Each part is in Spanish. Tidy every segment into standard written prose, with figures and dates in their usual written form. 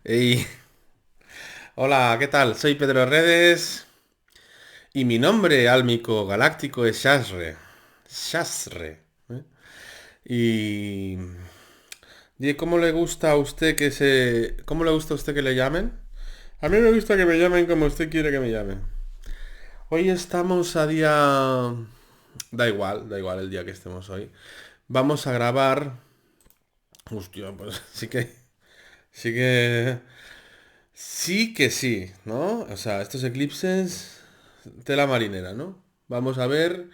Ey, hola, ¿qué tal? Soy Pedro Redes y mi nombre álmico galáctico es Shasre. Shasre. ¿Eh? Y... ¿Cómo le gusta a usted que se... ¿Cómo le gusta a usted que le llamen? A mí me gusta que me llamen como usted quiere que me llamen. Hoy estamos a día... da igual el día que estemos hoy. Vamos a grabar... Hostia, pues sí que... Sí que... Sí que sí, ¿no? O sea, estos eclipses, tela marinera, ¿no? Vamos a ver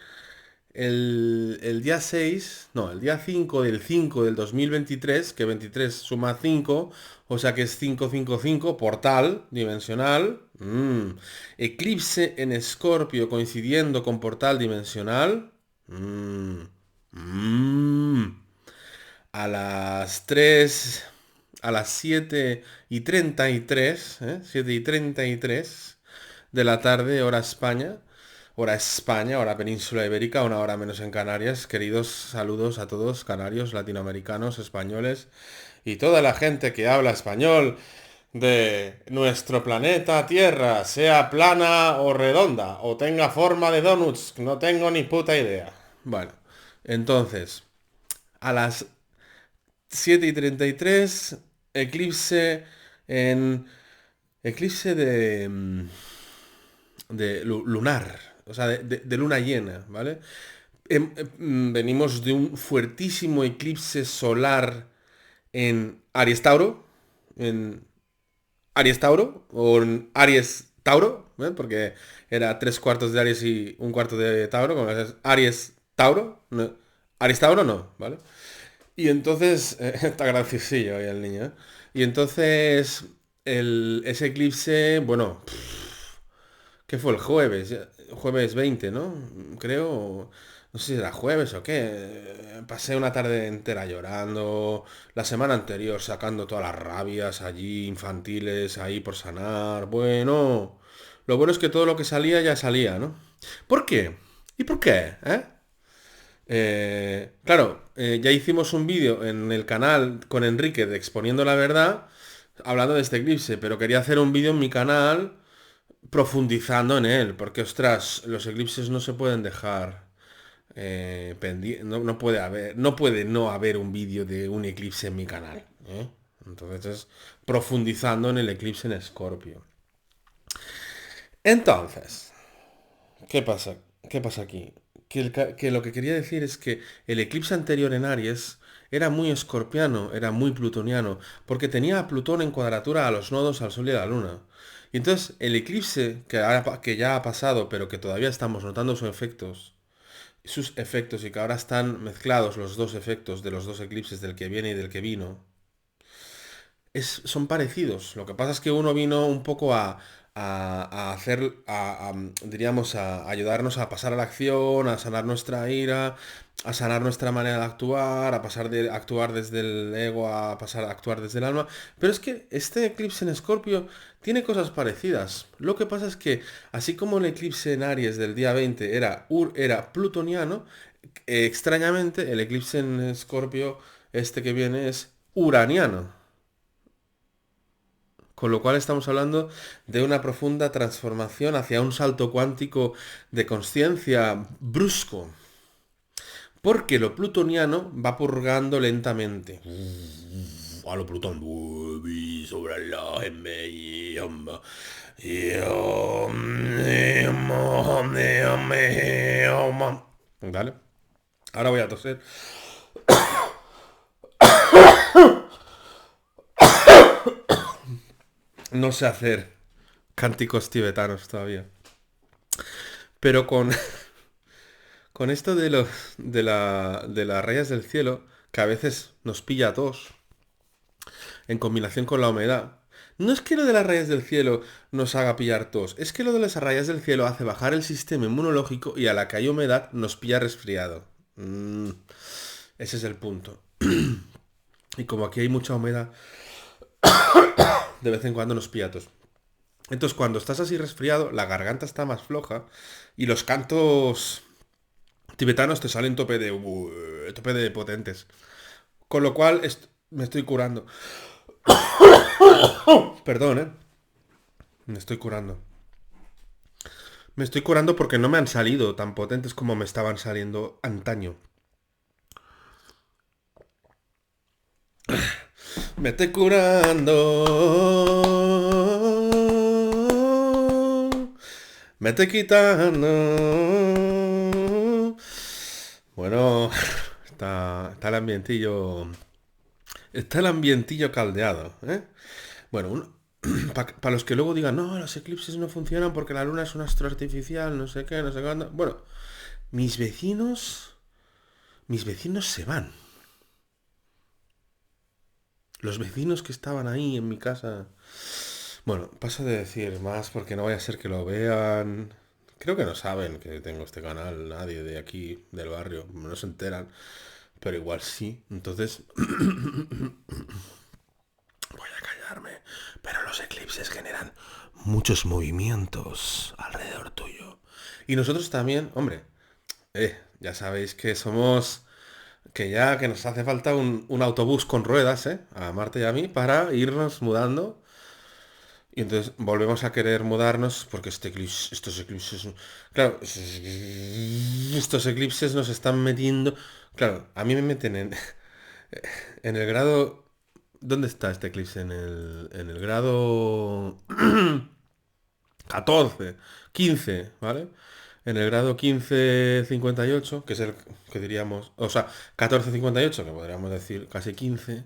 el día 6, no, el día 5 del 5 del 2023, que 23 suma 5, o sea que es 555, portal dimensional. Eclipse en Escorpio coincidiendo con portal dimensional. Mm. Mm. A las 3, a las 7:33, 7:33 de la tarde, hora España, hora península ibérica, una hora menos en Canarias. Queridos saludos a todos, canarios, latinoamericanos, españoles y toda la gente que habla español de nuestro planeta Tierra, sea plana o redonda, o tenga forma de donuts, no tengo ni puta idea. Bueno, entonces, a las 7:33, eclipse en... Eclipse de lunar, o sea, de luna llena, ¿vale? Venimos de un fuertísimo eclipse solar en Aries Tauro, en Aries Tauro, o en Aries Tauro, ¿eh? Porque era 3 cuartos de Aries y un cuarto de Tauro, como es Aries Tauro, no, Aries Tauro no, ¿vale? Y entonces, está graciosillo hoy el niño, ¿eh? Y entonces, ese eclipse, bueno, ¿qué fue el jueves? Jueves 20, ¿no? Creo, no sé si era jueves o qué. Pasé una tarde entera llorando, la semana anterior sacando todas las rabias allí, infantiles, ahí por sanar. Bueno, lo bueno es que todo lo que salía ya salía, ¿no? ¿Por qué? ¿Y por qué? ¿Eh? Claro, ya hicimos un vídeo en el canal con Enrique de Exponiendo la Verdad, hablando de este eclipse, pero quería hacer un vídeo en mi canal profundizando en él, porque ostras, los eclipses no se pueden dejar no, no puede no haber un vídeo de un eclipse en mi canal, ¿eh? Entonces es profundizando en el eclipse en Escorpio. Entonces, ¿qué pasa? ¿Qué pasa aquí? Que lo que quería decir es que el eclipse anterior en Aries era muy escorpiano, era muy plutoniano, porque tenía a Plutón en cuadratura a los nodos al Sol y a la Luna. Y entonces el eclipse que ya ha pasado, pero que todavía estamos notando sus efectos y que ahora están mezclados los dos efectos de los dos eclipses del que viene y del que vino, son parecidos. Lo que pasa es que uno vino un poco a hacer, diríamos, a ayudarnos a pasar a la acción, a sanar nuestra ira, a sanar nuestra manera de actuar, a pasar de actuar desde el ego a pasar a actuar desde el alma. Pero es que este eclipse en Escorpio tiene cosas parecidas. Lo que pasa es que, así como el eclipse en Aries del día 20 era plutoniano, extrañamente el eclipse en Escorpio, este que viene, es uraniano. Con lo cual estamos hablando de una profunda transformación hacia un salto cuántico de conciencia brusco. Porque lo plutoniano va purgando lentamente. A lo Plutón. Sobre la ¿Vale? Ahora voy a toser. No sé hacer cánticos tibetanos todavía. Pero con esto de las rayas del cielo, que a veces nos pilla a todos, en combinación con la humedad, no es que lo de las rayas del cielo nos haga pillar tos, es que lo de las rayas del cielo hace bajar el sistema inmunológico y a la que hay humedad nos pilla resfriado. Ese es el punto. Y como aquí hay mucha humedad, de vez en cuando nos pilla tos. Entonces, cuando estás así resfriado, la garganta está más floja y los cantos tibetanos te salen tope de potentes. Con lo cual me estoy curando. Perdón, ¿eh? Me estoy curando. Me estoy curando porque no me han salido tan potentes como me estaban saliendo antaño. Me estoy curando. Me estoy quitando. Bueno, está el ambientillo. Está el ambientillo caldeado, ¿eh? Bueno, para los que luego digan, no, los eclipses no funcionan porque la luna es un astro artificial, no sé qué, no sé cuándo. Bueno, mis vecinos. Mis vecinos se van. Los vecinos que estaban ahí en mi casa. Bueno, paso de decir más porque no vaya a ser que lo vean. Creo que no saben que tengo este canal, nadie de aquí, del barrio, no se enteran, pero igual sí. Entonces, voy a callarme. Pero los eclipses generan muchos movimientos alrededor tuyo. Y nosotros también, hombre, ya sabéis que somos, que ya que nos hace falta un autobús con ruedas, a Marta y a mí, para irnos mudando. Y entonces volvemos a querer mudarnos porque estos eclipses, claro, estos eclipses nos están metiendo, claro, a mí me meten en el grado, ¿dónde está este eclipse? En el grado 14, 15, ¿vale? En el grado 1558, que es el que diríamos, o sea, 1458, que podríamos decir casi 15.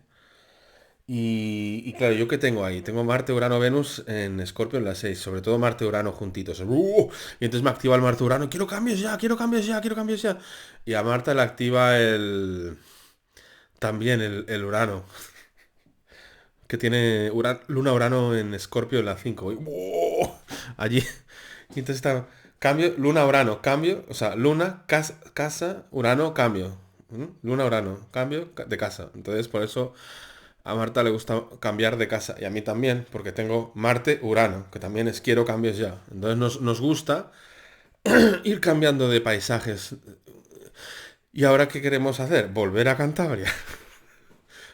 Y claro, ¿yo qué tengo ahí? Tengo Marte, Urano, Venus en Escorpio en las 6, sobre todo Marte, Urano juntitos. Y entonces me activa el Marte, Urano, quiero cambios ya, quiero cambios ya, quiero cambios ya. Y a Marta le activa también el Urano, que tiene Luna, Urano en Escorpio en la 5. Allí. Y entonces está, cambio, Luna, Urano, cambio, o sea, Luna, casa, Urano, cambio. Luna, Urano, cambio de casa. Entonces por eso a Marta le gusta cambiar de casa y a mí también, porque tengo Marte, Urano, que también es quiero cambios ya. Entonces nos gusta ir cambiando de paisajes. ¿Y ahora qué queremos hacer? Volver a Cantabria.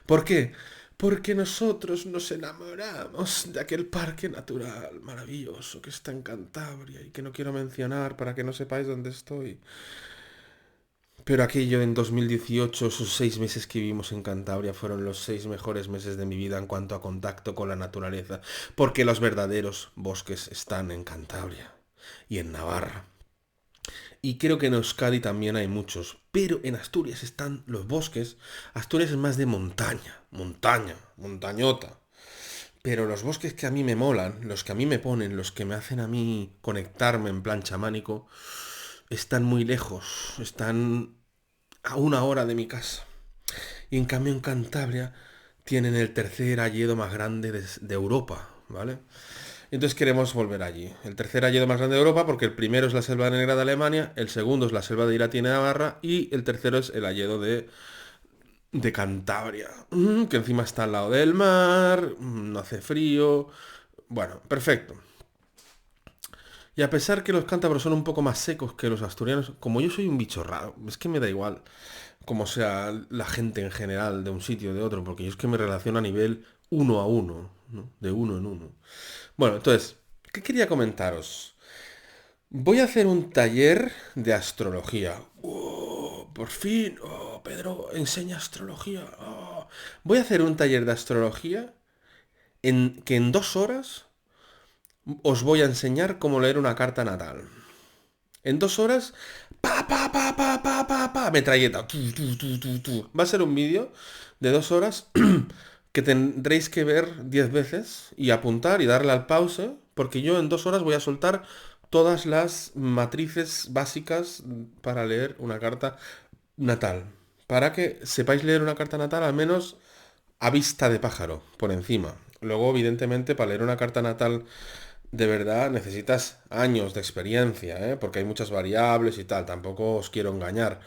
¿Por qué? Porque nosotros nos enamoramos de aquel parque natural maravilloso que está en Cantabria y que no quiero mencionar para que no sepáis dónde estoy. Pero aquello en 2018, esos 6 meses que vivimos en Cantabria, fueron los 6 mejores meses de mi vida en cuanto a contacto con la naturaleza, porque los verdaderos bosques están en Cantabria y en Navarra. Y creo que en Euskadi también hay muchos, pero en Asturias están los bosques. Asturias es más de montaña, montañota. Pero los bosques que a mí me molan, los que a mí me ponen, los que me hacen a mí conectarme en plan chamánico, están muy lejos, están a 1 hora de mi casa. Y en cambio en Cantabria tienen el tercer hayedo más grande de Europa, ¿vale? Entonces queremos volver allí. El tercer hayedo más grande de Europa porque el primero es la Selva Negra de Alemania, el segundo es la Selva de Irati y Navarra y el tercero es el hayedo de Cantabria, que encima está al lado del mar, no hace frío. Bueno, perfecto. Y a pesar que los cántabros son un poco más secos que los asturianos, como yo soy un bicho raro, es que me da igual como sea la gente en general de un sitio o de otro, porque yo es que me relaciono a nivel uno a uno, ¿no? De uno en uno. Bueno, entonces, ¿qué quería comentaros? Voy a hacer un taller de astrología. ¡Oh, por fin! ¡Oh, Pedro, enseña astrología! ¡Oh! Voy a hacer un taller de astrología que en 2 horas os voy a enseñar cómo leer una carta natal. En 2 horas, pa, pa, pa, pa, pa, pa, pa, metralleta. Tu, tu, tu, tu, tu. Va a ser un vídeo de 2 horas que tendréis que ver 10 veces y apuntar y darle al pause, porque yo en 2 horas voy a soltar todas las matrices básicas para leer una carta natal. Para que sepáis leer una carta natal al menos a vista de pájaro, por encima. Luego, evidentemente, para leer una carta natal de verdad necesitas años de experiencia, ¿eh? Porque hay muchas variables y tal, tampoco os quiero engañar.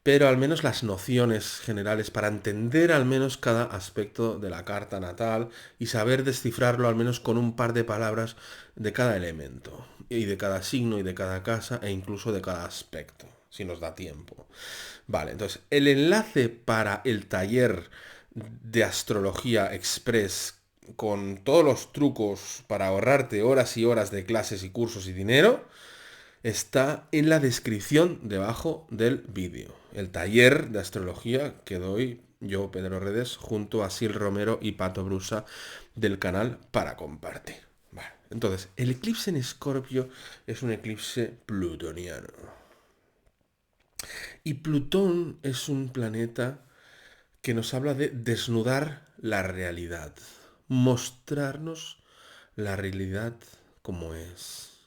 Pero al menos las nociones generales para entender al menos cada aspecto de la carta natal y saber descifrarlo al menos con un par de palabras de cada elemento y de cada signo y de cada casa e incluso de cada aspecto, si nos da tiempo. Vale, entonces el enlace para el taller de astrología express con todos los trucos para ahorrarte horas y horas de clases y cursos y dinero, está en la descripción debajo del vídeo. El taller de astrología que doy yo, Pedro Redes, junto a Sil Romero y Pato Brusa del canal Para Compartir. Vale, entonces, el eclipse en Escorpio es un eclipse plutoniano. Y Plutón es un planeta que nos habla de desnudar la realidad, mostrarnos la realidad como es,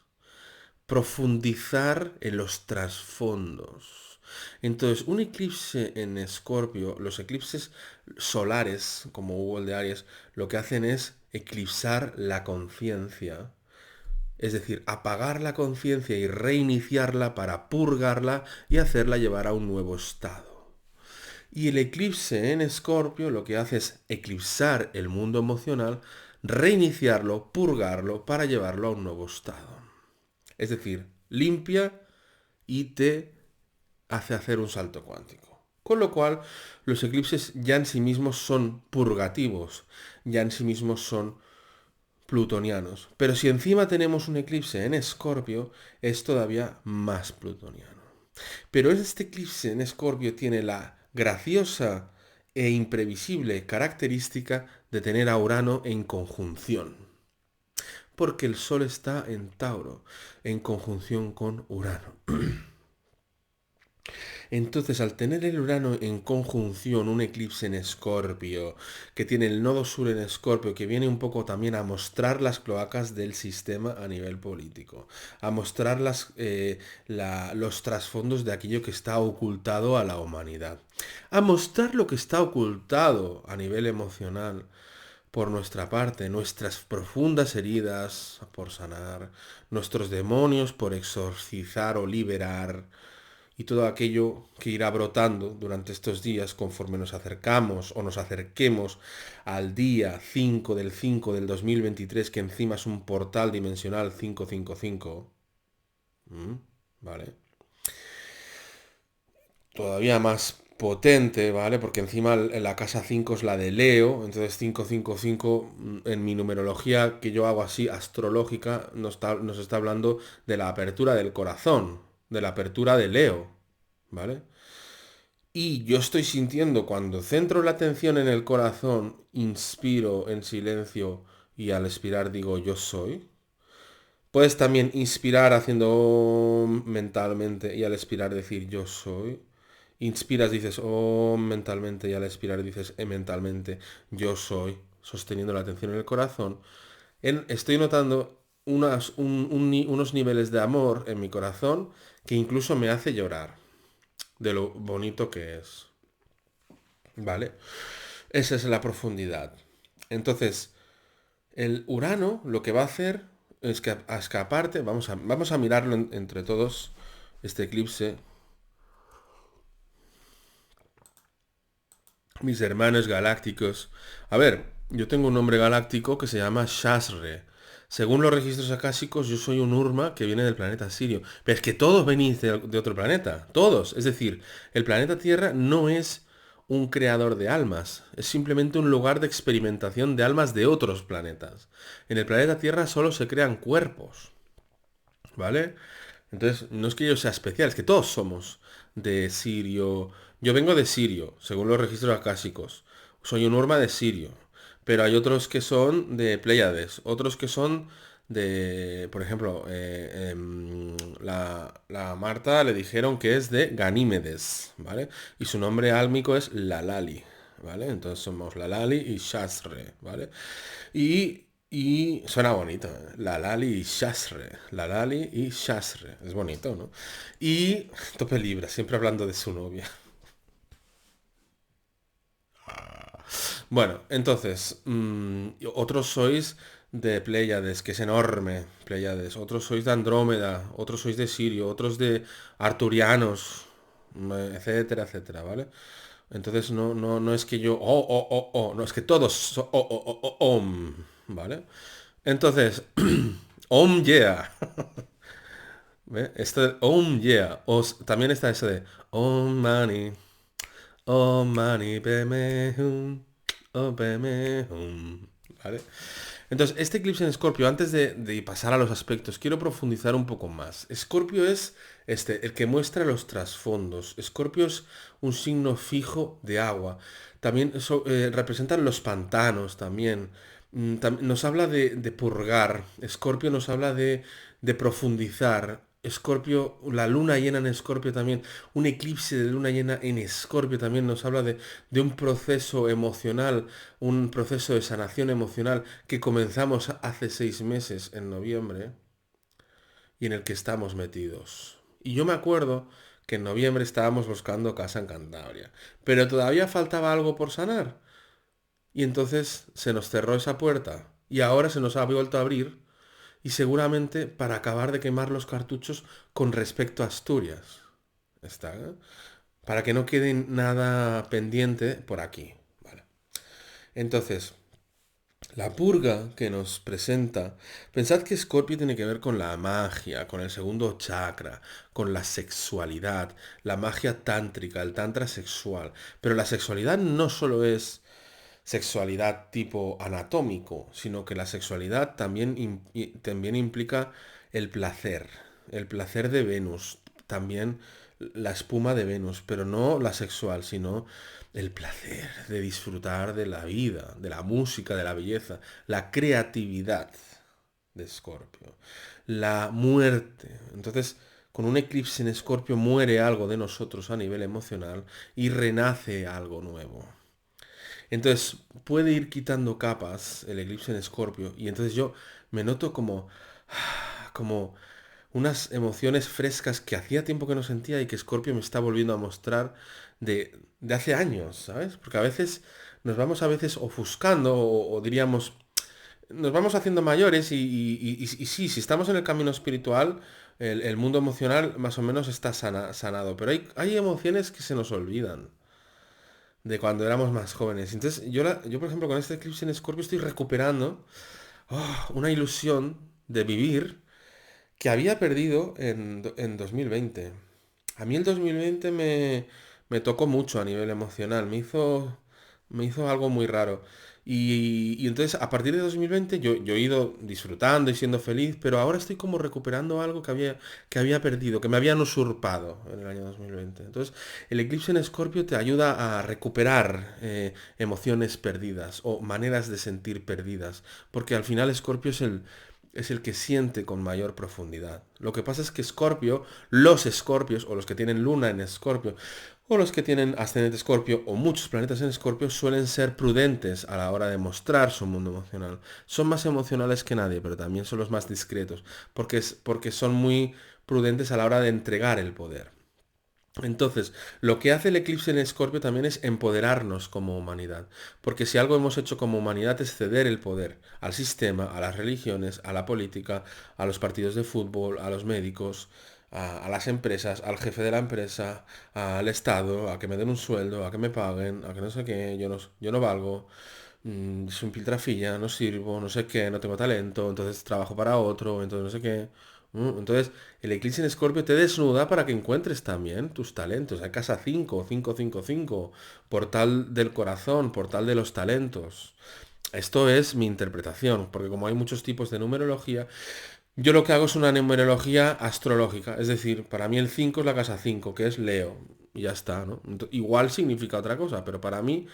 profundizar en los trasfondos. Entonces, un eclipse en Escorpio, los eclipses solares, como hubo el de Aries, lo que hacen es eclipsar la conciencia, es decir, apagar la conciencia y reiniciarla para purgarla y hacerla llevar a un nuevo estado. Y el eclipse en Escorpio lo que hace es eclipsar el mundo emocional, reiniciarlo, purgarlo para llevarlo a un nuevo estado. Es decir, limpia y te hace hacer un salto cuántico. Con lo cual, los eclipses ya en sí mismos son purgativos, ya en sí mismos son plutonianos. Pero si encima tenemos un eclipse en Escorpio, es todavía más plutoniano. Pero este eclipse en Escorpio tiene la graciosa e imprevisible característica de tener a Urano en conjunción. Porque el Sol está en Tauro, en conjunción con Urano. Entonces, al tener el Urano en conjunción, un eclipse en Escorpio, que tiene el nodo sur en Escorpio, que viene un poco también a mostrar las cloacas del sistema a nivel político, a mostrar los trasfondos de aquello que está ocultado a la humanidad, a mostrar lo que está ocultado a nivel emocional por nuestra parte, nuestras profundas heridas por sanar, nuestros demonios por exorcizar o liberar, y todo aquello que irá brotando durante estos días conforme nos acercamos o nos acerquemos al día 5 del 2023, que encima es un portal dimensional 555. ¿Vale? Todavía más potente, ¿vale? Porque encima la casa 5 es la de Leo, entonces 555 en mi numerología que yo hago así astrológica nos está hablando de la apertura del corazón, de la apertura de Leo, ¿vale? Y yo estoy sintiendo cuando centro la atención en el corazón, inspiro en silencio y al expirar digo yo soy. Puedes también inspirar haciendo om mentalmente y al expirar decir yo soy. Inspiras, dices om mentalmente y al expirar dices mentalmente yo soy, sosteniendo la atención en el corazón. Estoy notando unos niveles de amor en mi corazón que incluso me hace llorar de lo bonito que es. ¿Vale? Esa es la profundidad. Entonces, el Urano lo que va a hacer es que aparte, vamos a mirarlo entre todos, este eclipse, mis hermanos galácticos. A ver, yo tengo un nombre galáctico que se llama Shasre. Según los registros acásicos, yo soy un Urma que viene del planeta Sirio. Pero es que todos venís de otro planeta. Todos. Es decir, el planeta Tierra no es un creador de almas. Es simplemente un lugar de experimentación de almas de otros planetas. En el planeta Tierra solo se crean cuerpos. ¿Vale? Entonces, no es que yo sea especial, es que todos somos de Sirio. Yo vengo de Sirio, según los registros acásicos. Soy un Urma de Sirio. Pero hay otros que son de Pléyades, otros que son de, por ejemplo, la Marta le dijeron que es de Ganímedes, ¿vale? Y su nombre álmico es Lalali, ¿vale? Entonces somos Lalali y Shasre, ¿vale? Y suena bonito, ¿eh? Lalali y Shasre. Lalali y Shasre. Es bonito, ¿no? Y Tope Libra, siempre hablando de su novia. Bueno, entonces, otros sois de Pléyades, que es enorme, Pléyades. Otros sois de Andrómeda, otros sois de Sirio, otros de Arturianos, etcétera, etcétera, ¿vale? Entonces no es que yo, no, es que todos, ¿vale? Entonces, om yeah. ¿Ve? Esto de om yeah. También está eso de om mani padme hum, oh padme hum. ¿vale? Entonces, este eclipse en Escorpio, antes de pasar a los aspectos, quiero profundizar un poco más. Escorpio es el que muestra los trasfondos. Escorpio es un signo fijo de agua. También representan los pantanos también. Nos habla de purgar. Escorpio nos habla de profundizar. Escorpio, la luna llena en Escorpio también, un eclipse de luna llena en Escorpio también nos habla de un proceso emocional, un proceso de sanación emocional que comenzamos hace 6 meses, en noviembre, y en el que estamos metidos. Y yo me acuerdo que en noviembre estábamos buscando casa en Cantabria, pero todavía faltaba algo por sanar. Y entonces se nos cerró esa puerta y ahora se nos ha vuelto a abrir y seguramente para acabar de quemar los cartuchos con respecto a Asturias. ¿Está? Para que no quede nada pendiente por aquí. Vale. Entonces, la purga que nos presenta, pensad que Scorpio tiene que ver con la magia, con el segundo chakra, con la sexualidad, la magia tántrica, el tantra sexual. Pero la sexualidad no solo es sexualidad tipo anatómico, sino que la sexualidad también implica el placer de Venus, también la espuma de Venus, pero no la sexual, sino el placer de disfrutar de la vida, de la música, de la belleza, la creatividad de Escorpio, la muerte. Entonces, con un eclipse en Escorpio muere algo de nosotros a nivel emocional y renace algo nuevo. Entonces puede ir quitando capas el eclipse en Escorpio y entonces yo me noto como unas emociones frescas que hacía tiempo que no sentía y que Escorpio me está volviendo a mostrar de hace años, ¿sabes? Porque a veces nos vamos a veces ofuscando o diríamos, nos vamos haciendo mayores y sí, si estamos en el camino espiritual, el mundo emocional más o menos está sanado, pero hay emociones que se nos olvidan de cuando éramos más jóvenes. Entonces, yo por ejemplo, con este eclipse en Escorpio estoy recuperando una ilusión de vivir que había perdido en 2020. A mí el 2020 me tocó mucho a nivel emocional, me hizo algo muy raro. Y entonces a partir de 2020 yo he ido disfrutando y siendo feliz, pero ahora estoy como recuperando algo que había perdido, que me habían usurpado en el año 2020. Entonces el eclipse en Escorpio te ayuda a recuperar emociones perdidas o maneras de sentir perdidas, porque al final Escorpio es el que siente con mayor profundidad. Lo que pasa es que Escorpio, los Escorpios, o los que tienen luna en Escorpio, o los que tienen ascendente Escorpio, o muchos planetas en Escorpio, suelen ser prudentes a la hora de mostrar su mundo emocional. Son más emocionales que nadie, pero también son los más discretos, porque son muy prudentes a la hora de entregar el poder. Entonces, lo que hace el eclipse en Escorpio también es empoderarnos como humanidad, porque si algo hemos hecho como humanidad es ceder el poder al sistema, a las religiones, a la política, a los partidos de fútbol, a los médicos, a las empresas, al jefe de la empresa, al Estado, a que me den un sueldo, a que me paguen, a que no sé qué, yo no valgo, soy un piltrafilla, no sirvo, no sé qué, no tengo talento, entonces trabajo para otro, entonces no sé qué. Entonces, el eclipse en Escorpio te desnuda para que encuentres también tus talentos. Hay casa 5, 5, 5, 5, portal del corazón, portal de los talentos. Esto es mi interpretación, porque como hay muchos tipos de numerología, yo lo que hago es una numerología astrológica. Es decir, para mí el 5 es la casa 5 que es Leo. Y ya está, ¿no? Igual significa otra cosa, pero para mí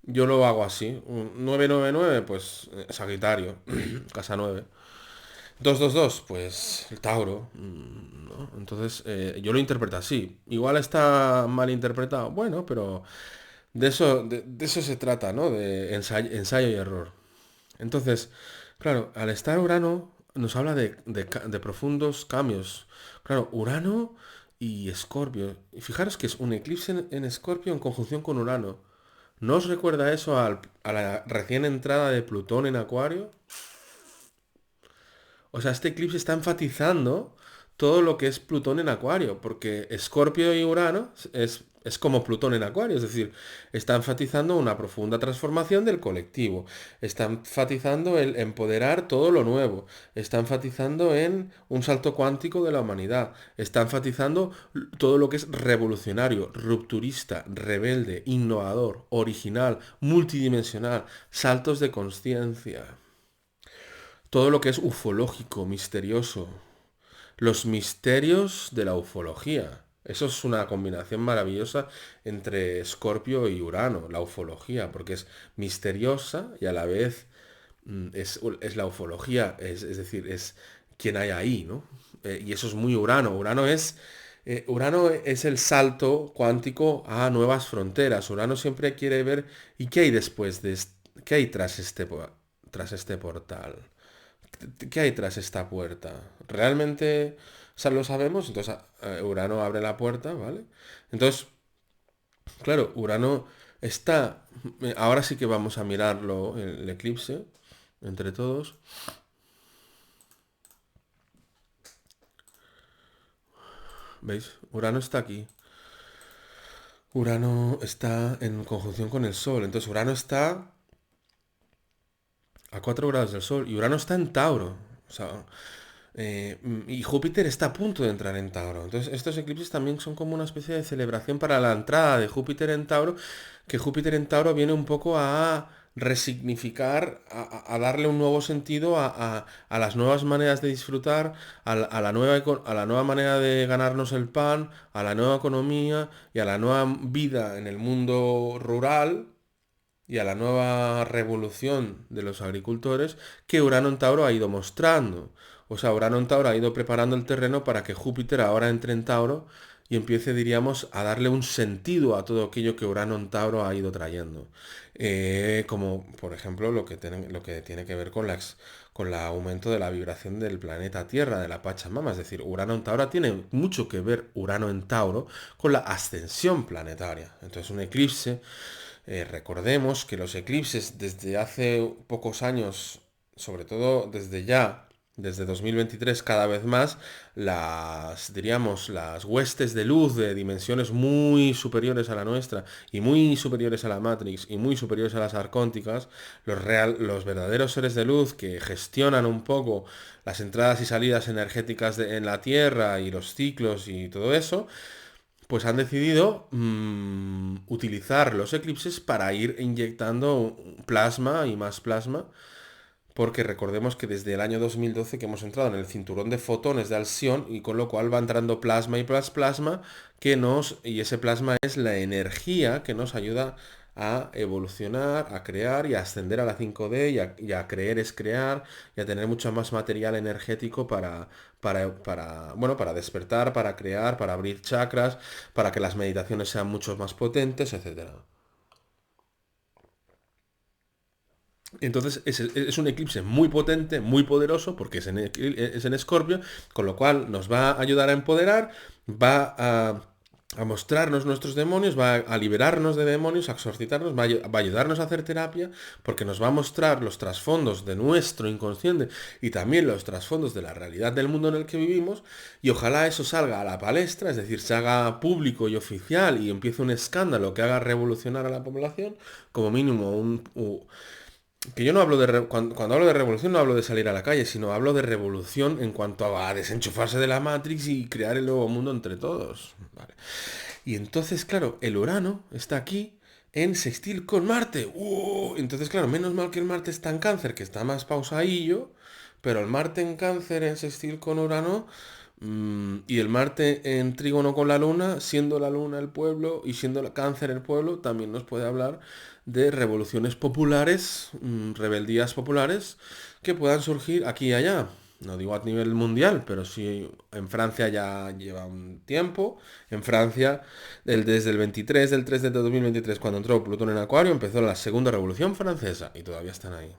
yo lo hago así. Un 999, pues Sagitario, casa 9. 222 pues el Tauro, ¿no? Entonces yo lo interpreto así. Igual está mal interpretado, bueno, pero de eso se trata, ¿no? De ensayo y error. Entonces, claro, al estar Urano nos habla de profundos cambios. Claro, Urano y Escorpio. Y fijaros que es un eclipse en Escorpio en conjunción con Urano. ¿No os recuerda eso a la recién entrada de Plutón en Acuario? O sea, este eclipse está enfatizando todo lo que es Plutón en Acuario, porque Escorpio y Urano es como Plutón en Acuario, es decir, está enfatizando una profunda transformación del colectivo, está enfatizando el empoderar todo lo nuevo, está enfatizando en un salto cuántico de la humanidad, está enfatizando todo lo que es revolucionario, rupturista, rebelde, innovador, original, multidimensional, saltos de conciencia, todo lo que es ufológico, misterioso, los misterios de la ufología. Eso es una combinación maravillosa entre Escorpio y Urano, la ufología, porque es misteriosa y a la vez es la ufología, es decir, es quien hay ahí, ¿no? Y eso es muy Urano. Urano es el salto cuántico a nuevas fronteras. Urano siempre quiere ver, ¿y qué hay después de qué hay tras este portal? ¿Qué hay tras esta puerta? ¿Realmente lo sabemos? Entonces Urano abre la puerta, ¿vale? Entonces, claro, Urano está... Ahora sí que vamos a mirarlo, el eclipse, entre todos. ¿Veis? Urano está aquí. Urano está en conjunción con el Sol. Entonces Urano está a 4 grados del Sol y Urano está en Tauro. O sea, y Júpiter está a punto de entrar en Tauro. Entonces, estos eclipses también son como una especie de celebración para la entrada de Júpiter en Tauro, que Júpiter en Tauro viene un poco a resignificar, a darle un nuevo sentido a las nuevas maneras de disfrutar, a la nueva manera de ganarnos el pan, a la nueva economía y a la nueva vida en el mundo rural y a la nueva revolución de los agricultores que Urano en Tauro ha ido mostrando. O sea, Urano en Tauro ha ido preparando el terreno para que Júpiter ahora entre en Tauro y empiece, diríamos, a darle un sentido a todo aquello que Urano en Tauro ha ido trayendo. Como, por ejemplo, lo que tiene que ver con con el aumento de la vibración del planeta Tierra, de la Pachamama. Es decir, Urano en Tauro tiene mucho que ver, Urano en Tauro, con la ascensión planetaria. Entonces, un eclipse recordemos que los eclipses desde hace pocos años, sobre todo desde 2023 cada vez más, diríamos, las huestes de luz de dimensiones muy superiores a la nuestra y muy superiores a la Matrix y muy superiores a las arcónticas, los verdaderos seres de luz que gestionan un poco las entradas y salidas energéticas en la Tierra y los ciclos y todo eso, pues han decidido utilizar los eclipses para ir inyectando plasma y más plasma, porque recordemos que desde el año 2012 que hemos entrado en el cinturón de fotones de Alcyon y con lo cual va entrando plasma y plasma y ese plasma es la energía que nos ayuda a evolucionar, a crear y a ascender a la 5D y a creer es crear y a tener mucho más material energético bueno, para despertar, para crear, para abrir chakras, para que las meditaciones sean mucho más potentes, etcétera. Entonces es un eclipse muy potente, muy poderoso, porque es en Escorpio, con lo cual nos va a ayudar a empoderar, va a mostrarnos nuestros demonios, va a liberarnos de demonios, a exorcitarnos, va a ayudarnos a hacer terapia, porque nos va a mostrar los trasfondos de nuestro inconsciente y también los trasfondos de la realidad del mundo en el que vivimos, y ojalá eso salga a la palestra, es decir, se haga público y oficial y empiece un escándalo que haga revolucionar a la población, como mínimo que yo no hablo cuando hablo de revolución no hablo de salir a la calle, sino hablo de revolución en cuanto a desenchufarse de la Matrix y crear el nuevo mundo entre todos. Vale. Y entonces, claro, el Urano está aquí en sextil con Marte. Entonces, claro, menos mal que el Marte está en Cáncer, que está más pausadillo, pero el Marte en Cáncer en sextil con Urano y el Marte en trígono con la Luna, siendo la Luna el pueblo y siendo el Cáncer el pueblo, también nos puede hablar de revoluciones populares, rebeldías populares que puedan surgir aquí y allá. No digo a nivel mundial, pero sí en Francia ya lleva un tiempo. En Francia, desde el 23 del 3 de 2023, cuando entró Plutón en Acuario, empezó la Segunda Revolución Francesa y todavía están ahí.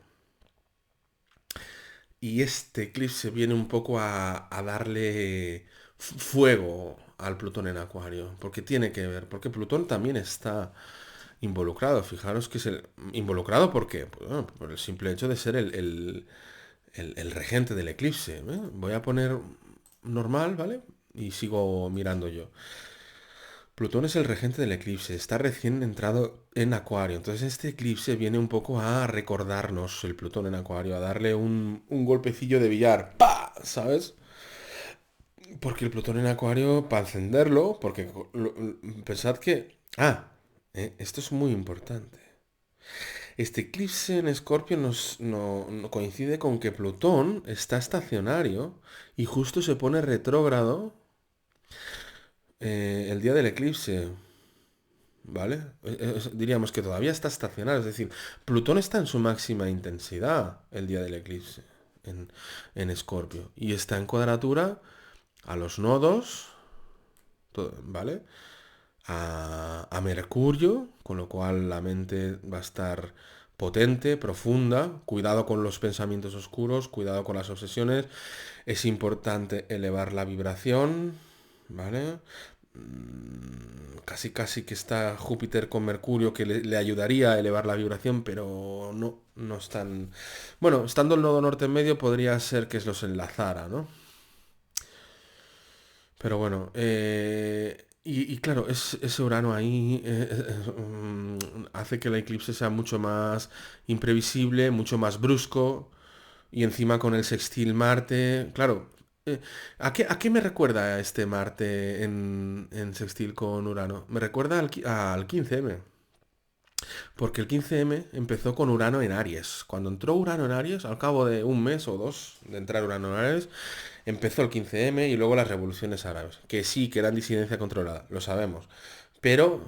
Y este eclipse viene un poco a darle fuego al Plutón en Acuario, porque tiene que ver, porque Plutón también está involucrado. Fijaros que involucrado porque, pues, bueno, por el simple hecho de ser el regente del eclipse. ¿Eh? Voy a poner normal, ¿vale? Y sigo mirando yo. Plutón es el regente del eclipse, está recién entrado en Acuario, entonces este eclipse viene un poco a recordarnos el Plutón en Acuario, a darle un golpecillo de billar, ¡pa! ¿Sabes? Porque el Plutón en Acuario, para encenderlo, porque pensad que... esto es muy importante. Este eclipse en Escorpio no coincide con que Plutón está estacionario y justo se pone retrógrado el día del eclipse. ¿Vale? Diríamos que todavía está estacionario, es decir, Plutón está en su máxima intensidad el día del eclipse en Escorpio y está en cuadratura a los nodos, ¿vale? A Mercurio, con lo cual la mente va a estar potente, profunda, cuidado con los pensamientos oscuros, cuidado con las obsesiones, es importante elevar la vibración, ¿vale? Casi casi que está Júpiter con Mercurio que le ayudaría a elevar la vibración, pero no están... Bueno, estando el nodo norte en medio podría ser que los enlazara, ¿no? Pero bueno, y claro, ese Urano ahí hace que el eclipse sea mucho más imprevisible, mucho más brusco, y encima con el sextil Marte, claro, ¿a qué me recuerda este Marte en sextil con Urano? Me recuerda al 15M, porque el 15M empezó con Urano en Aries. Cuando entró Urano en Aries, al cabo de un mes o dos de entrar Urano en Aries, empezó el 15M y luego las revoluciones árabes, que sí, que eran disidencia controlada, lo sabemos. Pero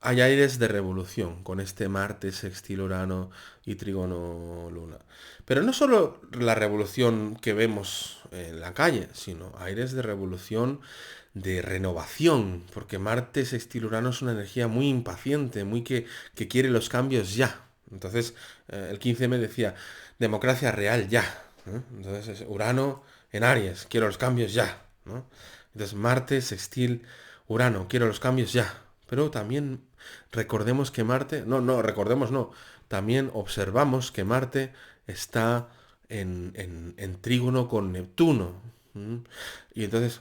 hay aires de revolución con este Marte, sextil Urano y trígono Luna. Pero no solo la revolución que vemos en la calle, sino aires de revolución, de renovación, porque Marte sextil Urano es una energía muy impaciente, muy que quiere los cambios ya. Entonces, el 15 me decía, democracia real ya. ¿No? Entonces, Urano en Aries, quiero los cambios ya. ¿No? Entonces, Marte sextil Urano, quiero los cambios ya. Pero también recordemos que Marte, recordemos no, también observamos que Marte está en trígono con Neptuno. ¿Mm? Y entonces,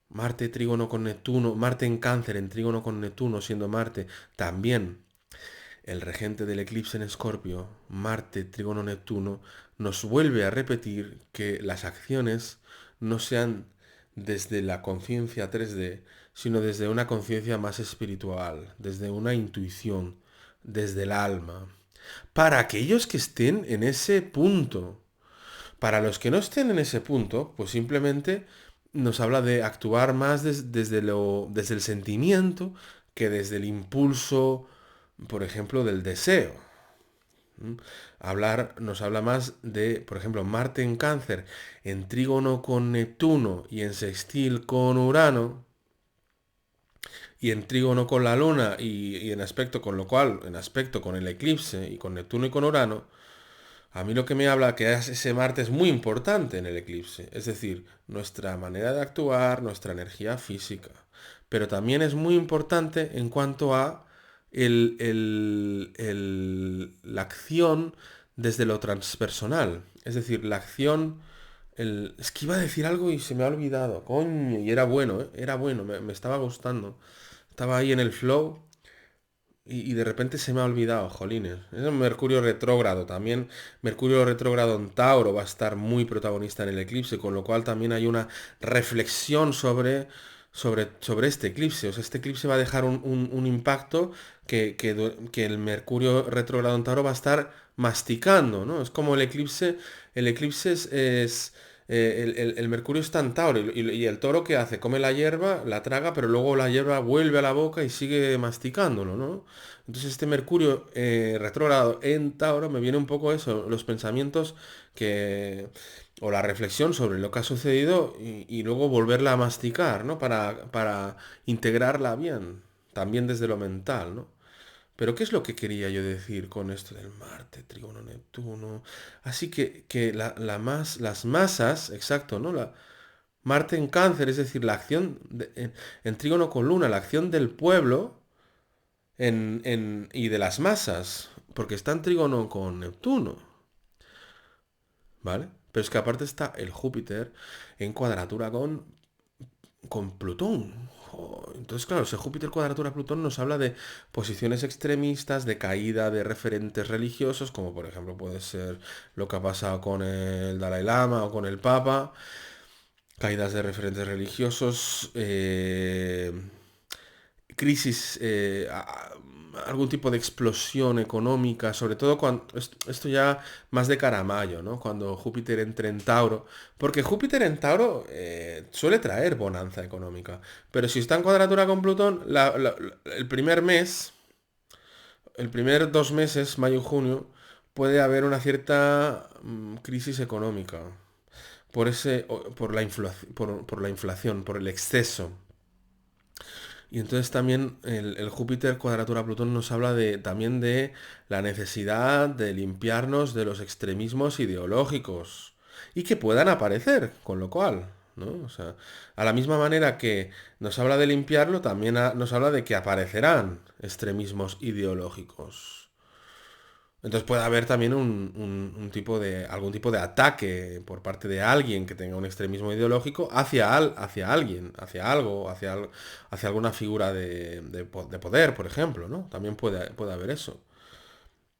Marte trígono con Neptuno, Marte en Cáncer en trígono con Neptuno, siendo Marte también el regente del eclipse en Escorpio, Marte trígono Neptuno, nos vuelve a repetir que las acciones no sean desde la conciencia 3D, sino desde una conciencia más espiritual, desde una intuición, desde el alma. Para aquellos que estén en ese punto, para los que no estén en ese punto, pues simplemente nos habla de actuar más desde el sentimiento que desde el impulso, por ejemplo, del deseo. ¿Mm? Nos habla más de, por ejemplo, Marte en Cáncer, en trígono con Neptuno y en sextil con Urano, y en trígono con la Luna y en aspecto con lo cual, en aspecto con el eclipse y con Neptuno y con Urano, a mí lo que me habla que ese Marte es muy importante en el eclipse, es decir, nuestra manera de actuar, nuestra energía física, pero también es muy importante en cuanto a la acción desde lo transpersonal, es decir, la acción... Es que iba a decir algo y se me ha olvidado, coño, y era bueno, ¿eh? Era bueno, me estaba gustando. Estaba ahí en el flow y de repente se me ha olvidado, jolines. Es un Mercurio retrógrado también. Mercurio retrógrado en Tauro va a estar muy protagonista en el eclipse, con lo cual también hay una reflexión sobre este eclipse. O sea, este eclipse va a dejar un impacto que el Mercurio retrógrado en Tauro va a estar masticando, ¿no? Es como el eclipse el Mercurio está en Tauro y el toro que hace, come la hierba, la traga, pero luego la hierba vuelve a la boca y sigue masticándolo, ¿no? Entonces este Mercurio retrógrado en Tauro me viene un poco eso, los pensamientos o la reflexión sobre lo que ha sucedido y luego volverla a masticar, ¿no? Para integrarla bien, también desde lo mental, ¿no? Pero ¿qué es lo que quería yo decir con esto del Marte, Trígono, Neptuno? Así que las masas, exacto, ¿no? Marte en Cáncer, es decir, la acción en Trígono con Luna, la acción del pueblo y de las masas, porque está en Trígono con Neptuno, ¿vale? Pero es que aparte está el Júpiter en cuadratura con Plutón. Entonces, claro, ese Júpiter cuadratura Plutón nos habla de posiciones extremistas, de caída de referentes religiosos, como por ejemplo puede ser lo que ha pasado con el Dalai Lama o con el Papa, caídas de referentes religiosos, crisis, algún tipo de explosión económica, sobre todo cuando esto ya más de cara a mayo, ¿no? Cuando Júpiter entre en Tauro, porque Júpiter en Tauro suele traer bonanza económica, pero si está en cuadratura con Plutón, el primer mes, el primer 2 meses, mayo y junio, puede haber una cierta crisis económica por la por la inflación, por el exceso. Y entonces también el Júpiter cuadratura Plutón nos habla también de la necesidad de limpiarnos de los extremismos ideológicos y que puedan aparecer, con lo cual, ¿no? O sea, a la misma manera que nos habla de limpiarlo, también nos habla de que aparecerán extremismos ideológicos. Entonces puede haber también algún tipo de ataque por parte de alguien que tenga un extremismo ideológico hacia alguien, hacia algo, hacia alguna figura de poder, por ejemplo, ¿no? También puede haber eso.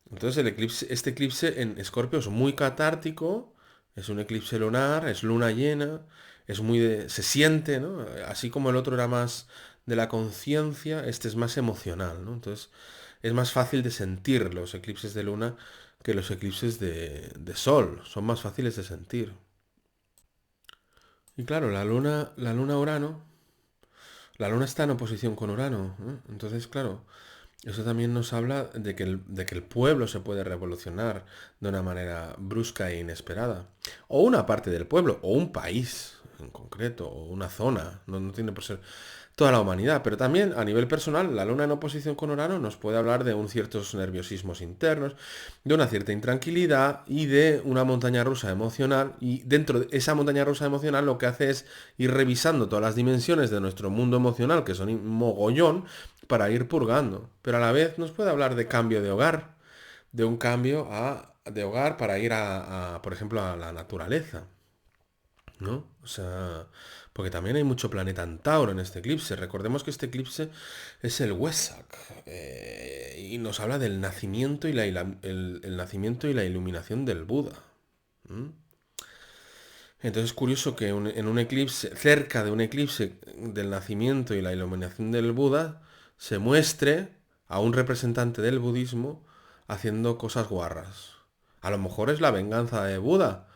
Entonces este eclipse en Escorpio es muy catártico, es un eclipse lunar, es luna llena, se siente, ¿no? Así como el otro era más de la conciencia, este es más emocional, ¿no? Entonces es más fácil de sentir los eclipses de luna que los eclipses de sol, son más fáciles de sentir. Y claro, la luna está en oposición con Urano, ¿eh? Entonces, claro, eso también nos habla de que el pueblo se puede revolucionar de una manera brusca e inesperada. O una parte del pueblo, o un país en concreto, o una zona. No tiene por ser toda la humanidad. Pero también a nivel personal, la luna en oposición con Urano nos puede hablar de un ciertos nerviosismos internos, de una cierta intranquilidad y de una montaña rusa emocional. Y dentro de esa montaña rusa emocional lo que hace es ir revisando todas las dimensiones de nuestro mundo emocional, que son un mogollón, para ir purgando. Pero a la vez nos puede hablar de cambio de hogar, de un cambio de hogar para ir por ejemplo, a la naturaleza, ¿no? O sea, porque también hay mucho planeta en Tauro en este eclipse. Recordemos que este eclipse es el Wesak y nos habla del nacimiento el nacimiento y la iluminación del Buda. ¿M? Entonces es curioso que en un eclipse, cerca de un eclipse del nacimiento y la iluminación del Buda, se muestre a un representante del budismo haciendo cosas guarras. A lo mejor es la venganza de Buda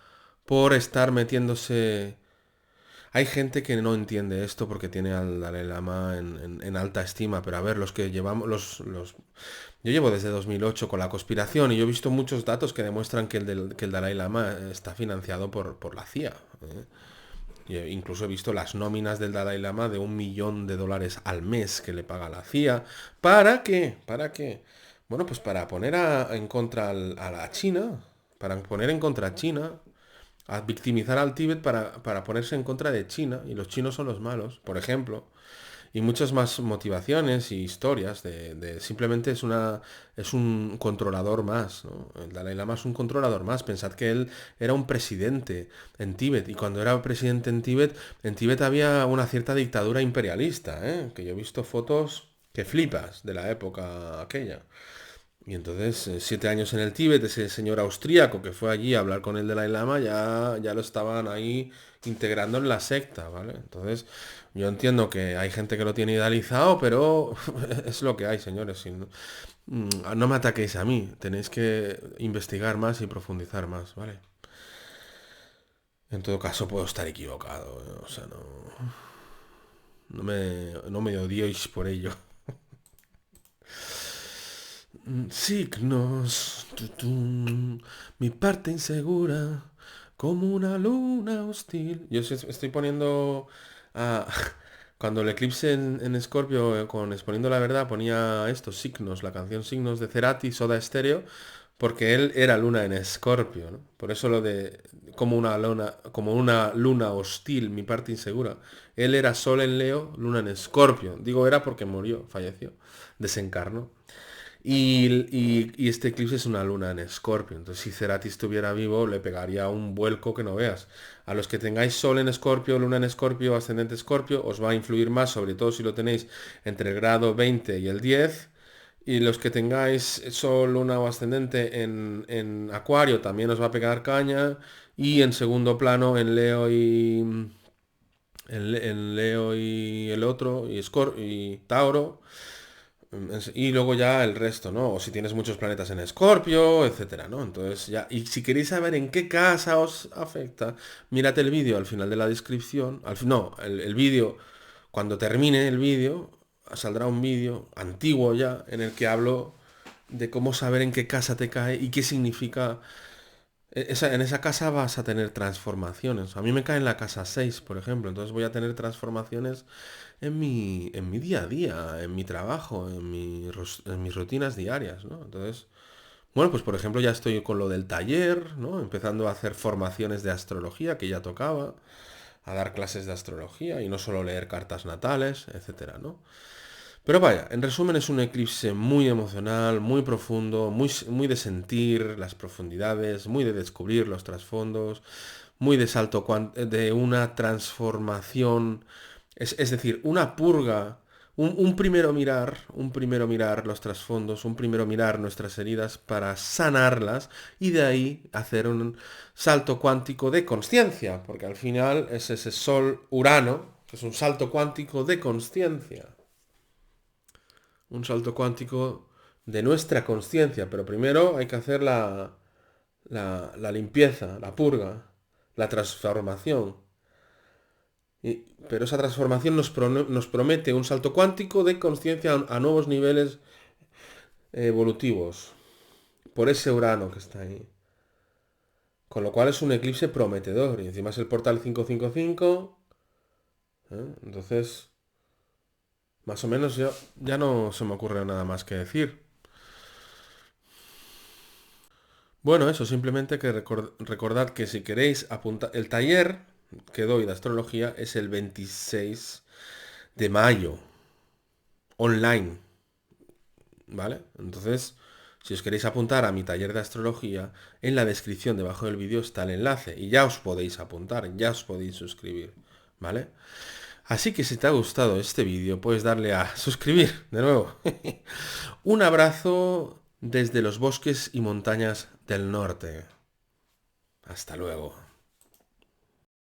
por estar metiéndose. Hay gente que no entiende esto porque tiene al Dalai Lama en alta estima, pero a ver, los que llevamos, yo llevo desde 2008 con la conspiración y yo he visto muchos datos que demuestran que el Dalai Lama está financiado por la CIA. ¿Eh? Incluso he visto las nóminas del Dalai Lama de $1 millón al mes que le paga la CIA. ¿Para qué? ¿Para qué? Bueno, pues para poner en contra a la China, para poner en contra a China, a victimizar al Tíbet para ponerse en contra de China, y los chinos son los malos, por ejemplo. Y muchas más motivaciones y historias simplemente es un controlador más, ¿no? El Dalai Lama es un controlador más. Pensad que él era un presidente en Tíbet y cuando era presidente en Tíbet había una cierta dictadura imperialista, ¿eh? Que yo he visto fotos que flipas de la época aquella. Y entonces, 7 años en el Tíbet, ese señor austríaco que fue allí a hablar con el Dalai Lama, ya lo estaban ahí integrando en la secta, ¿vale? Entonces, yo entiendo que hay gente que lo tiene idealizado, pero es lo que hay, señores. No me ataquéis a mí, tenéis que investigar más y profundizar más, ¿vale? En todo caso, puedo estar equivocado, ¿eh? O sea, no me odiéis por ello. Signos, mi parte insegura, como una luna hostil. Yo estoy poniendo, ah, cuando el eclipse en Escorpio, con Exponiendo la Verdad, ponía estos signos, la canción Signos de Cerati, Soda Stereo, porque él era luna en Escorpio, ¿no? Por eso lo de como una luna hostil, mi parte insegura. Él era Sol en Leo, luna en Escorpio. Digo era porque murió, falleció, desencarnó. Y este eclipse es una luna en Escorpio. Entonces, si Cerati estuviera vivo, le pegaría un vuelco que no veas. A los que tengáis Sol en Escorpio, Luna en Escorpio, ascendente Escorpio, os va a influir más, sobre todo si lo tenéis entre el grado 20 y el 10. Y los que tengáis Sol, Luna o ascendente en Acuario, también os va a pegar caña. Y en segundo plano, en Leo y el otro, y Tauro. Y luego ya el resto, ¿no? O si tienes muchos planetas en Escorpio, etcétera, ¿no? Entonces ya. Y si queréis saber en qué casa os afecta, mírate el vídeo al final de la descripción. No, el vídeo, cuando termine el vídeo, saldrá un vídeo antiguo ya en el que hablo de cómo saber en qué casa te cae y qué significa en esa casa vas a tener transformaciones. A mí me cae en la casa 6 por ejemplo. Entonces voy a tener transformaciones en mi día a día, en mi trabajo, en mis rutinas diarias, ¿no? Entonces, bueno, pues por ejemplo ya estoy con lo del taller, ¿no? Empezando a hacer formaciones de astrología, que ya tocaba, a dar clases de astrología y no solo leer cartas natales, etcétera, ¿no? Pero vaya, en resumen es un eclipse muy emocional, muy profundo, muy de sentir las profundidades, muy de descubrir los trasfondos, muy de de una transformación, es decir, una purga, un primero mirar los trasfondos, un primero mirar nuestras heridas para sanarlas y de ahí hacer un salto cuántico de consciencia, porque al final es ese Sol Urano, que es un salto cuántico de consciencia, un salto cuántico de nuestra consciencia, pero primero hay que hacer la limpieza, la purga, la transformación. Pero esa transformación nos promete un salto cuántico de conciencia a nuevos niveles evolutivos, por ese Urano que está ahí. Con lo cual es un eclipse prometedor, y encima es el portal 555, ¿eh? Entonces, más o menos ya no se me ocurre nada más que decir. Bueno, eso, simplemente que recordad que si queréis apuntar, el taller que doy de astrología es el 26 de mayo, online, ¿vale? Entonces, si os queréis apuntar a mi taller de astrología, en la descripción debajo del vídeo está el enlace y ya os podéis apuntar, ya os podéis suscribir, ¿vale? Así que si te ha gustado este vídeo, puedes darle a suscribir de nuevo. Un abrazo desde los bosques y montañas del norte. Hasta luego.